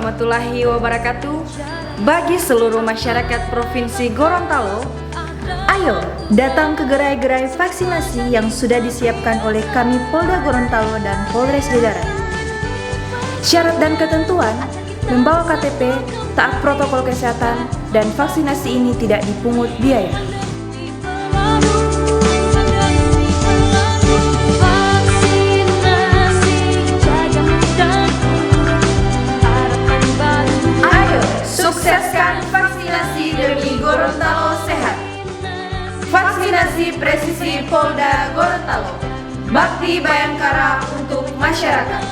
warahmatullahi wabarakatuh. Bagi seluruh masyarakat Provinsi Gorontalo, ayo datang ke gerai-gerai vaksinasi yang sudah disiapkan oleh kami Polda Gorontalo dan Polres jajaran. Syarat dan ketentuan: membawa KTP, taat protokol kesehatan, dan vaksinasi ini tidak dipungut biaya. Ayo sukseskan vaksinasi demi Gorontalo sehat. Vaksinasi presisi Polda Gorontalo, bakti Bayangkara untuk masyarakat.